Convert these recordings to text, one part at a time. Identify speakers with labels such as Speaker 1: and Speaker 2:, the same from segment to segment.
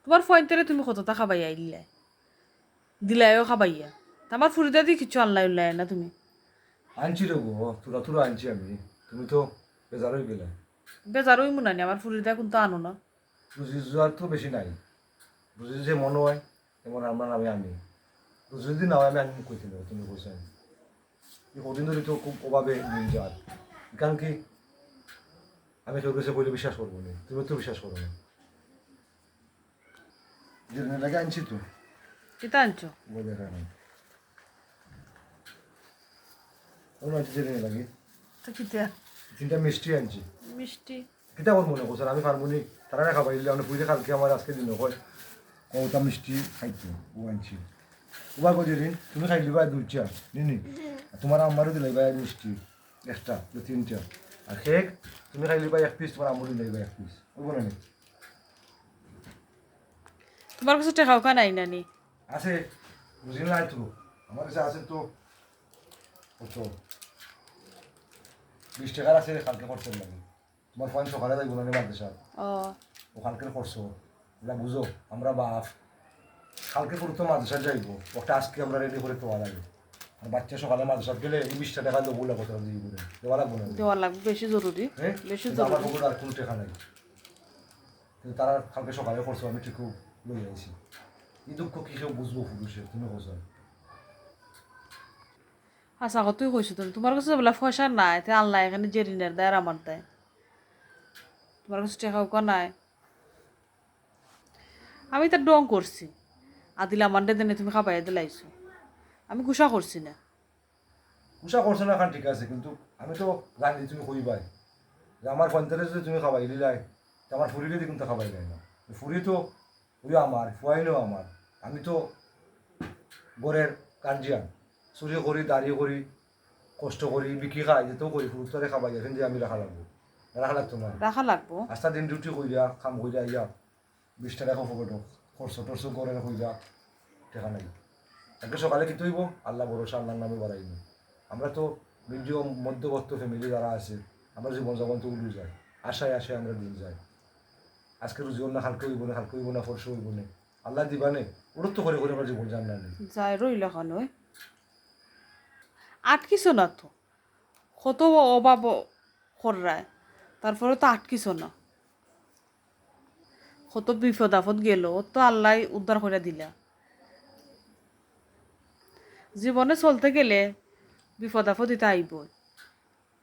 Speaker 1: তোমার ফোনটারে তুমি কতটা খাবাইয়া দিলাই দিলাইও খাবাইয়া আমার ফুরিদা দিয়ে কিছু আল্লাহ উল্লাই না তুমি
Speaker 2: আনছি রে গো, তোরা তোরা আনছি আমি, তুমি তো বেজার হয়ে গেলে।
Speaker 1: বেজারই মনে নেই আমার ফুরিদা কিন্তু আনো না।
Speaker 2: রুজি জোয়ার তো বেশি নাই, রুজি যে মনে হয় তেমন আমরা নামে আমি, রুজি যদি না হয় আমি কইতে দেবো, তুমি বলছেন এই কদিন ধরে তো খুব অভাবে দিন যার, কারণ কি আমি তোর কাছে বলে বিশ্বাস করবো না, তুমি তো বিশ্বাস করো না। যে লাগে আনছি তো
Speaker 1: কিতা আনছো
Speaker 2: বলে রাখা ওনার জেনে লাগে
Speaker 1: তো কিতা
Speaker 2: তিনটা মিষ্টি আনছি।
Speaker 1: মিষ্টি
Speaker 2: কিতা আমার মনে করছেন আমি পারবনি, তারা না খাবার দিলে আমরা পুজো কালকে আমার আজকে দিন হয় ওটা মিষ্টি খাইতো ও আনছি। ওবার কই দিন তুমি খাই দিবা দুইটা নিনি, তোমার আমারও দিলে ভাই মিষ্টি একটা তিনটা, আর কেক তুমি খাই দিবা এক পিস, তোমার আমারও দিলে এক পিস, ওই বলে নেই
Speaker 1: তোমার কাছে টেকাও কা নাই নানি
Speaker 2: আছে বুঝলি নাই তো, আমার কাছে আছে তো কত 20 টাকার আছে, কালকে করতে লাগে তোমার ফোন সকালে যাইব না মাদ্রাসা
Speaker 1: ও
Speaker 2: ওখানকে করছো ওটা বুঝো আমরা বাপ কালকে পুরো মাদ্রাসা যাইব, ওটা আজকে আমরা রেডি করে তোয়া লাগে, আর বাচ্চা সকালে মাদ্রাসা গেলে এই 20 টাকা দেবো বলে কথা দিয়ে করে দেওয়া লাগবো না,
Speaker 1: দেওয়া লাগবে বেশি জরুরি
Speaker 2: হ্যাঁ
Speaker 1: বেশি
Speaker 2: কিন্তু আমার
Speaker 1: জরুরি
Speaker 2: পুকুর আর কোনো টেকা নাই, কিন্তু তারা কালকে সকালে করছো আমি ঠিক লই আইছি, এই দুঃখ কি কেউ বুঝবো পুরুষের, তুমি বলছো
Speaker 1: আচ্ছা তুই কইছো তুমি তোমার কাছে বলে পয়সা নাই তে আল্লাহ এখানে জেরিনের দেয় আর আমার দেয়, তোমার কাছে টেকাও কা নাই আমি তার ডং করছি আদিল আমার দেনে তুমি খাবাইয়া দিলাইছো আমি গুসা করছি না।
Speaker 2: উষা করছো না এখন ঠিক আছে, কিন্তু আমি তো জানি তুমি কইবাই যে আমার পঞ্চায়েতে যদি তুমি খাবাই দিলাই আমার ফুরিলে কিন্তু খাবাই দেয় না, ফুরি তো ওই আমার ফুয়াইলেও আমার, আমি তো গড়ের কাঞ্জিয়ান চুরি করি দাঁড়িয়ে করি কষ্ট করি বিক্রি খাই যেতেও করি ফুরুত্তরে খাবাই যায় কিন্তু আমি রাখা লাগবো, রাখা লাগতো না
Speaker 1: রাখা লাগবো
Speaker 2: আস্তা দিন ডিউটি কইরা কাম কইরা ইয়া 20 টাকা পকেটও খরচ টরচ করে কইরা টেকা নাই, আজকে সকালে কি তৈব আল্লাহ ভরসা আল্লাহর নামে বাড়াইনি, আমরা তো মিডিয়াম মধ্যবর্ত ফ্যামিলি যারা আছে আমরা জীবনযাপন তো উড়ে যায়, আশায় আশায় আমরা দিন যাই, আজকে রুজিও না হালকা হইব না হালকা হইব না ফরসা হইব না, আল্লাহ দিবানে উড়ত্ত করে করে আমরা জীবন জানলা নেই।
Speaker 1: যাই রইল এখন ওই আটকিছো না তো কত অভাব কররায় তারপরে তো আটকিছো না কত বিপদ আপদ গেল তো আল্লাহ উদ্ধার করে দিলা, জীবনে চলতে গেলে বিপদ আপদ দিতে আইব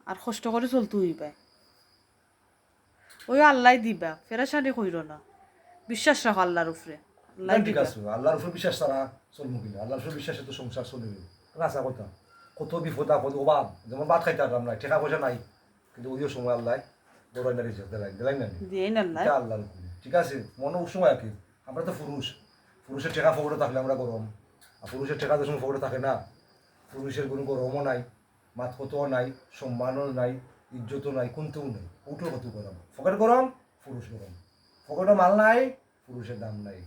Speaker 1: আর কষ্ট করে চলতে হইবে, ওই আল্লাহ দিবা ফেরাসানি কইর না বিশ্বাস রাখো আল্লাহর উপরে আল্লাহ
Speaker 2: ঠিক
Speaker 1: দিবা।
Speaker 2: আছে আল্লাহর উপর বিশ্বাস ছাড়া চলবো কিনা, আল্লাহর উপর বিশ্বাসে তো সংসার চলবে, রাসা কথা কত বিপদ আপদ অভাব, যেমন ভাত খাইতে পারলাম না টাকা পয়সা নাই, কিন্তু ওই সময় আল্লাহ দৌড়াই না রিজার্ভ দিলাই না
Speaker 1: দিয়েই না আল্লাহ
Speaker 2: এটা আল্লাহর উপরে, ঠিক আছে মনে সময় আর কি আমরা তো পুরুষ, পুরুষের টাকা ফকটে থাকলে আমরা গরম, আর পুরুষের টাকা যে সময় ফকটে থাকে না, পুরুষের কোনো গরমও নাই মাত কতও নাই সম্মানও নাই ইজ্জতও নাই কোনতেও নেই, উঠো কত গরম ফকেট গরম পুরুষ গরম, ফকেটও মাল নাই পুরুষের দাম নাই।